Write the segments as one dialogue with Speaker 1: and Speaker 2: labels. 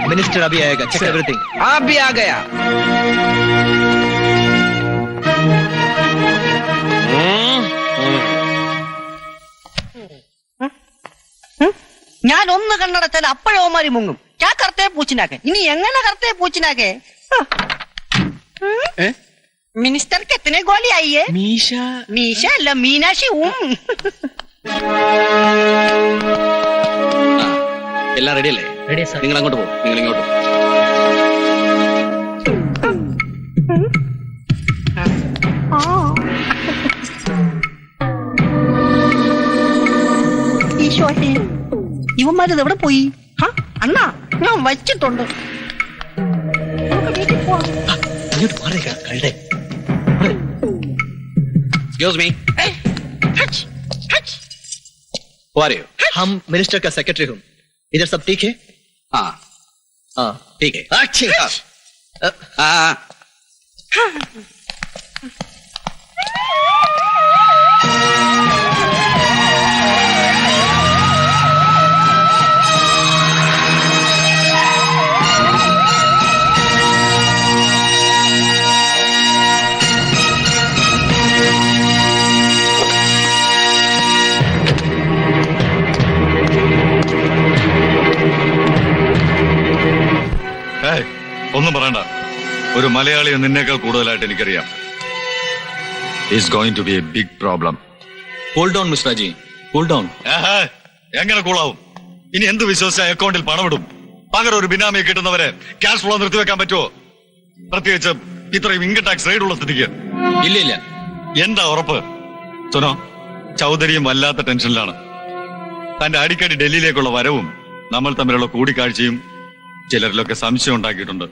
Speaker 1: Minister अभी आएगा, check everything.
Speaker 2: आप भी आ गया।
Speaker 3: ഞാൻ ഒന്ന് കണ്ണടച്ചാൽ അപ്പോഴവന്മാരി മുങ്ങും. ഞാൻ കറുത്തേ പൂച്ചിനാക്കെ. ഇനി എങ്ങനെ കറുത്തേ പൂച്ചിനാക്കെ? मिनिस्टर कितने गोली आई है?
Speaker 2: मीशा
Speaker 3: मीशा अല്ല മീനാക്ഷി.
Speaker 2: എല്ലാം റെഡി അല്ലേ?
Speaker 1: Ready sir.
Speaker 2: നിങ്ങൾ അങ്ങോട്ട് പോകും, നിങ്ങൾ ഇങ്ങോട്ട്.
Speaker 3: ഈശോയെ, ഇവന്മാരിത് എവിടെ പോയി? അണ്ണാ, ഞാൻ വച്ചിട്ടുണ്ട്. നമുക്ക് വീട്ടിൽ പോവാം.
Speaker 1: അങ്ങോട്ട് മാറിയേക്ക കഴുതേ.
Speaker 2: Excuse me. Who are you?
Speaker 1: हम मिनिस्टर का सेक्रेटरी हूँ। इधर सब ठीक है?
Speaker 2: हाँ
Speaker 1: हाँ
Speaker 2: ठीक है।
Speaker 1: हाँ।
Speaker 4: ഒന്നും പറയണ്ട. ഒരു മലയാളിയെ നിന്നേക്കാൾ കൂടുതലായിട്ട് എനിക്കറിയാം. Is going to be a big problem.
Speaker 5: Cool down mister Aji, cool down.
Speaker 4: എങ്ങനെ കൂളാവും? ഇനി എന്ത് വിശ്വസിച്ച അക്കൗണ്ടിൽ പണമിടും? പകരം ഒരു ബിനാമിയെ കിട്ടുന്നവരെ ക്യാഷ് ഫ്ലോ നിർത്തിവെക്കാൻ പറ്റുമോ? പ്രത്യേകിച്ച് ഇത്രയും ഇൻകം ടാക്സ് റെയ്ഡ് ഉള്ള സ്ഥിതിക്ക്.
Speaker 5: ഇല്ല ഇല്ല.
Speaker 4: എന്താ ഉറപ്പ്? സുനോ, ചൗധരിയും വല്ലാത്ത ടെൻഷനിലാണ്. തന്റെ അടിക്കടി ഡൽഹിയിലേക്കുള്ള വരവും നമ്മൾ തമ്മിലുള്ള കൂടിക്കാഴ്ചയും ചിലരിലൊക്കെ സംശയം ഉണ്ടാക്കിയിട്ടുണ്ട്.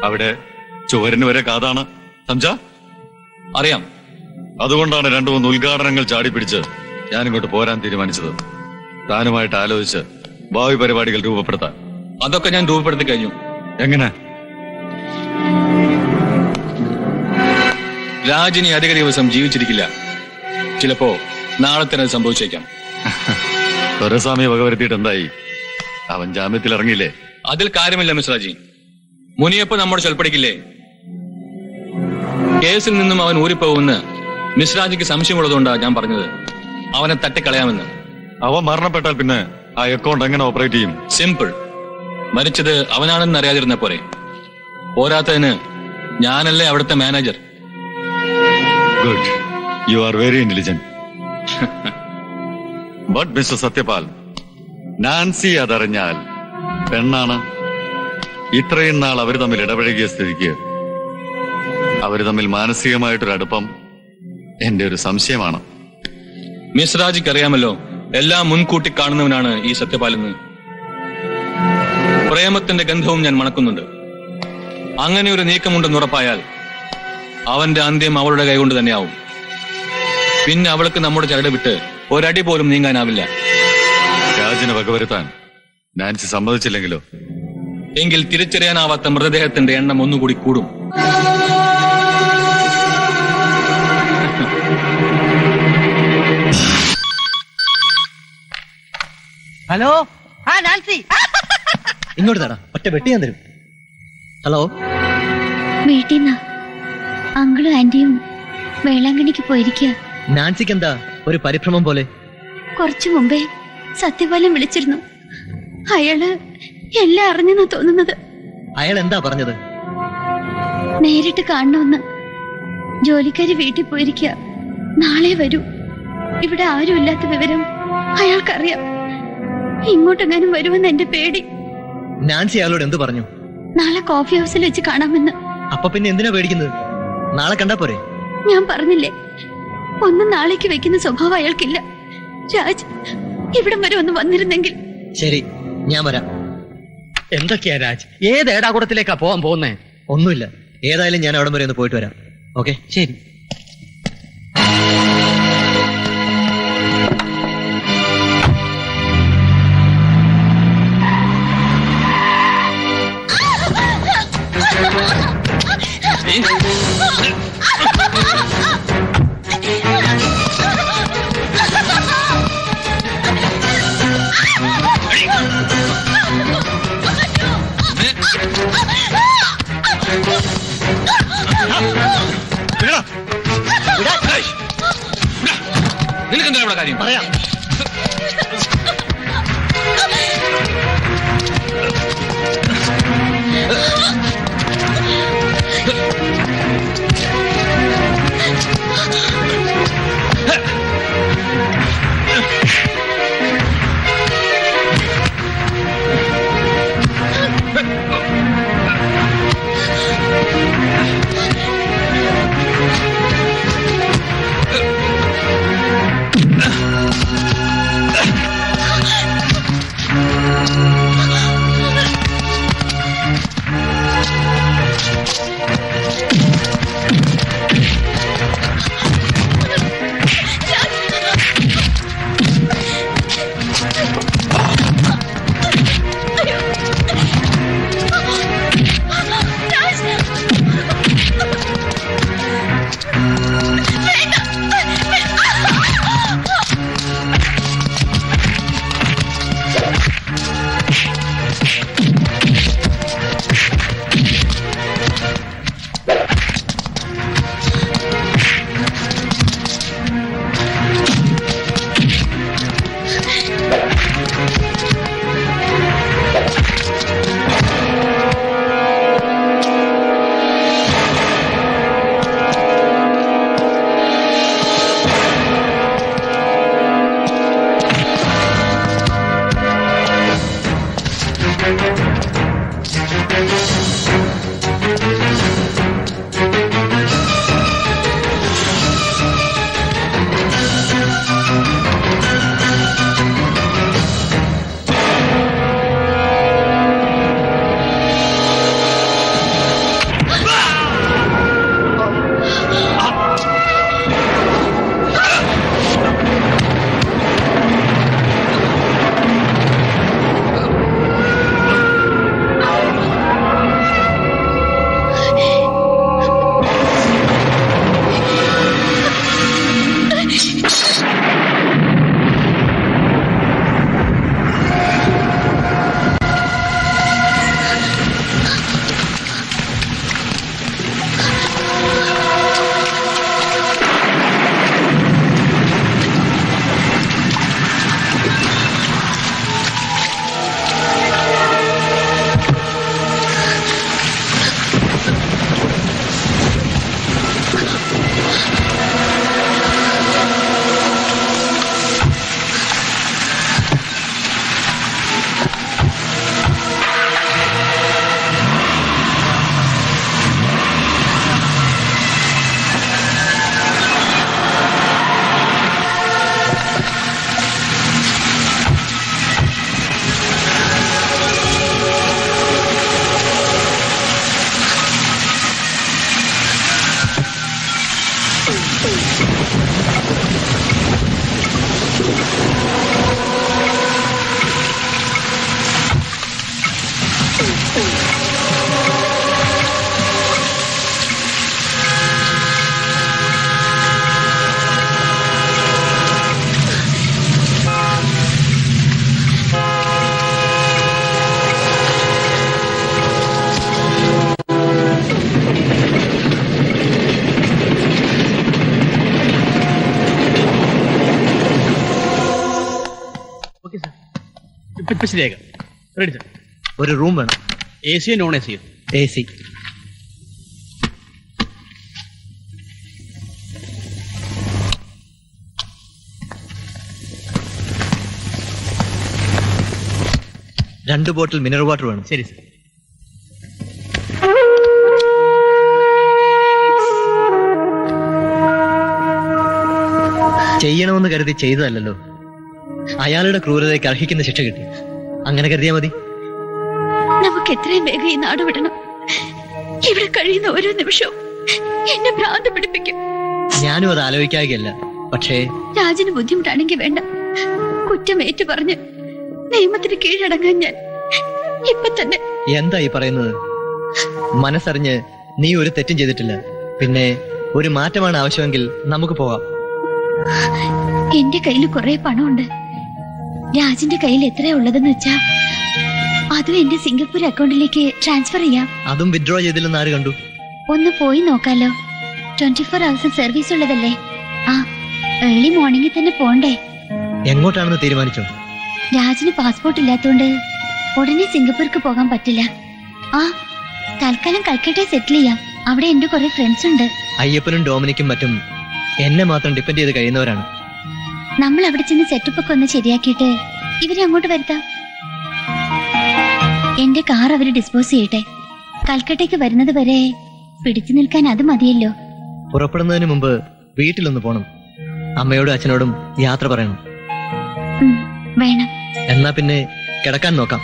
Speaker 4: അവിടെ ചുവരിന് വരെ കാതാണ്. സംജ
Speaker 5: അറിയാം.
Speaker 4: അതുകൊണ്ടാണ് 2-3 ഉദ്ഘാടനങ്ങൾ ചാടിപ്പിടിച്ച് ഞാനിങ്ങോട്ട് പോരാൻ തീരുമാനിച്ചത്. താനുമായിട്ട് ആലോചിച്ച് ഭാവി പരിപാടികൾ രൂപപ്പെടുത്താൻ.
Speaker 5: അതൊക്കെ ഞാൻ രൂപപ്പെടുത്തി കഴിഞ്ഞു.
Speaker 4: എങ്ങനെ?
Speaker 5: രാജിനി അധിക ദിവസം ജീവിച്ചിരിക്കില്ല. ചിലപ്പോ നാളെ തന്നെ സംഭവിച്ചേക്കാം.
Speaker 4: ദൊരസ്വാമിയെ വകവരുത്തിയിട്ട് എന്തായി? അവൻ ജാമ്യത്തിൽ ഇറങ്ങിയില്ലേ?
Speaker 5: അതിൽ കാര്യമില്ല മിസ്റ്റർ അജി. മുനിയപ്പ നമ്മോട് ചൊൽപ്പടിക്കില്ലേ? കേസിൽ നിന്നും അവൻ ഊരിപ്പോകുമെന്ന് മിശ്രാജിക്ക് സംശയമുള്ളതുകൊണ്ടാണ് ഞാൻ പറഞ്ഞത് അവനെ തട്ടിക്കളയാമെന്ന്.
Speaker 4: അവൻ മരണപ്പെട്ടാൽ പിന്നെ ആ അക്കൗണ്ട് എങ്ങനെ ഓപ്പറേറ്റ് ചെയ്യും?
Speaker 5: സിമ്പിൾ. മരിച്ചത് അവനാണെന്ന് അറിയാതിരുന്ന പോരെ. പോരാത്തതിന് ഞാനല്ലേ അവിടുത്തെ manager.
Speaker 4: Good, you are very intelligent. But mister Satyapal, Nancy അതറിഞ്ഞാൽ പെണ്ണാണ്. ഇത്രയും നാൾ അവർ തമ്മിൽ ഇടപഴകിയ സ്ഥിതിക്ക് അവർ തമ്മിൽ മാനസികമായിട്ടൊരു അടുപ്പം എന്റെ ഒരു സംശയമാണ്.
Speaker 5: മിശ്രാജിക്ക് അറിയാമല്ലോ, എല്ലാം മുൻകൂട്ടി കാണുന്നവനാണ് ഈ സത്യപാലെന്ന്. പ്രേമത്തിന്റെ ഗന്ധവും ഞാൻ മണക്കുന്നുണ്ട്. അങ്ങനെ ഒരു നീക്കമുണ്ടെന്ന് ഉറപ്പായാൽ അവന്റെ അന്ത്യം അവളുടെ കൈകൊണ്ട് തന്നെയാവും. പിന്നെ അവൾക്ക് നമ്മുടെ ചരട് വിട്ട് ഒരടി പോലും നീങ്ങാനാവില്ല.
Speaker 4: രാജിനെ വകവരുത്താൻ നാൻസി സമ്മതിച്ചില്ലെങ്കിലോ?
Speaker 5: എങ്കിൽ തിരിച്ചറിയാനാവാത്ത മൃതദേഹത്തിന്റെ എണ്ണം ഒന്നുകൂടി കൂടും.
Speaker 3: Hello, Nancy.
Speaker 1: ഇങ്ങോട്ട് തടാ, ഒറ്റ വെട്ടി ഞാൻ തരും. ഹലോ,
Speaker 6: വീട്ടിൽ നിന്ന് അങ്കിളും ആന്റിയും വേളാങ്കണ്ണിക്ക് പോയിരിക്കുക.
Speaker 1: നാൻസിക്ക് എന്താ ഒരു പരിഭ്രമം പോലെ?
Speaker 6: കുറച്ചു മുമ്പേ സത്യപാലം വിളിച്ചിരുന്നു. അയാള് എല്ലാം അറിഞ്ഞെന്നാ തോന്നുന്നത്.
Speaker 1: അയാൾ എന്താ പറഞ്ഞത്?
Speaker 6: നേരിട്ട് കാണണമെന്ന്. ജോലിക്കാരി വീട്ടിൽ പോയിരിക്കുക. നാളെ വരൂ. ഇവിടെ ആരുമില്ലാത്ത വിവരം അയാൾക്കറിയാം. ഇങ്ങോട്ടെങ്ങാനും വരുമെന്ന് എന്റെ പേടി.
Speaker 1: നാൻസി അയാളോട് എന്ത് പറഞ്ഞു?
Speaker 6: നാളെ കോഫി ഹൗസിൽ വെച്ച് കാണാമെന്ന്.
Speaker 1: അപ്പൊ പിന്നെ എന്തിനാ പേടിക്കുന്നത്? നാളെ കണ്ടാ പോരെ?
Speaker 6: ഞാൻ പറഞ്ഞില്ലേ, ഒന്നും നാളേക്ക് വെക്കുന്ന സ്വഭാവം അയാൾക്കില്ല. രാജ് ഇവിടം വരെ ഒന്ന് വന്നിരുന്നെങ്കിൽ.
Speaker 1: ശരി, ഞാൻ വരാം.
Speaker 2: എന്തൊക്കെയാ രാജ്? ഏത് ഏടാകൂടത്തിലേക്കാ പോവാൻ പോകുന്നേ?
Speaker 1: ഒന്നുമില്ല, ഏതായാലും ഞാൻ അവിടം വരെ ഒന്ന് പോയിട്ട് വരാം. ഓക്കെ,
Speaker 2: ശരി.
Speaker 5: കാര്യം?
Speaker 1: പറയാം.
Speaker 2: ഇപ്പൊ ശരിയാക്കാം. Ready sir.
Speaker 1: ഒരു റൂം വേണം.
Speaker 2: AC non AC?
Speaker 1: AC. രണ്ട് ബോട്ടിൽ മിനറൽ വാട്ടർ വേണം.
Speaker 2: ശരി സർ.
Speaker 1: ചെയ്യണമെന്ന് കരുതി ചെയ്തതല്ലോ. അയാളുടെ ക്രൂരതയ്ക്ക് അർഹിക്കുന്ന ശിക്ഷ കിട്ടി. അങ്ങനെ കരുതിയാ മതി.
Speaker 6: നമുക്ക് എത്രയും വേഗം ഈ നാട് വിടണം. ഇവിടെ കഴിയുന്ന ഓരോ നിമിഷവും എന്നെ ഭ്രാന്ത് പിടിപ്പിക്കും.
Speaker 1: ഞാനും അത് ആലോചിക്കാകല്ല. പക്ഷേ
Speaker 6: രാജന് ബുദ്ധിമുട്ടാണെങ്കിൽ വേണ്ട. കുറ്റമേറ്റു പറഞ്ഞ് നിയമത്തിന് കീഴടങ്ങാൻ ഞാൻ ഇപ്പൊ തന്നെ.
Speaker 1: എന്താ ഈ പറയുന്നത്? മനസ്സറിഞ്ഞ് നീ ഒരു തെറ്റും ചെയ്തിട്ടില്ല. പിന്നെ ഒരു മാറ്റമാണ് ആവശ്യമെങ്കിൽ നമുക്ക് പോവാം.
Speaker 6: എന്റെ കയ്യിൽ കുറെ പണമുണ്ട്. രാജിന്റെ കയ്യിൽ എത്രയാ ഉള്ളതെന്ന് വെച്ചാ അതും എന്റെ സിംഗപ്പൂർ അക്കൗണ്ടിലേക്ക് ട്രാൻസ്ഫർ ചെയ്യാം.
Speaker 1: അതും വിഡ്രോ ചെയ്തില്ലെന്ന് ആര് കണ്ടു?
Speaker 6: ഒന്ന് പോയി നോക്കാലോ. 24 hours സർവീസ് ഉള്ളതല്ലേ. ആ ഏർലി മോർണിംഗിൽ തന്നെ പോണ്ടേ?
Speaker 1: എങ്ങോട്ടാണെന്ന് തീരുമാനിച്ചോ?
Speaker 6: രാജിന് പാസ്പോർട്ട് ഇല്ലാത്തോണ്ട് ഉടനെ സിംഗപ്പൂർക്ക് പോകാൻ പറ്റില്ല. ആ തൽക്കാലം കൽക്കട്ടയെ സെറ്റിൽ ചെയ്യാം. അവിടെ എന്റെ കുറെ ഫ്രണ്ട്സ് ഉണ്ട്.
Speaker 1: അയ്യപ്പനും ഡോമിനിക്കും മറ്റും എന്നെ മാത്രം ഡിപ്പെൻഡ് ചെയ്ത് കഴിയുന്നവരാണ്.
Speaker 6: നമ്മൾ അവിടെ ചെന്ന് സെറ്റപ്പ് ഒക്കെ ഒന്ന് ശരിയാക്കിയിട്ട് ഇവരെ അങ്ങോട്ട് വരുത്താം. എന്റെ കാർ അവര് ഡിസ്പോസ് ചെയ്യട്ടെ. കൽക്കട്ടയ്ക്ക് വരുന്നത് വരെ പിടിച്ചു നിൽക്കാൻ അത് മതിയല്ലോ.
Speaker 1: പുറപ്പെടുന്നതിന് മുമ്പ് വീട്ടിലൊന്ന് പോണം. അമ്മയോടും അച്ഛനോടും യാത്ര പറയണം.
Speaker 6: വേണം.
Speaker 1: എന്നാ പിന്നെ കിടക്കാൻ നോക്കാം.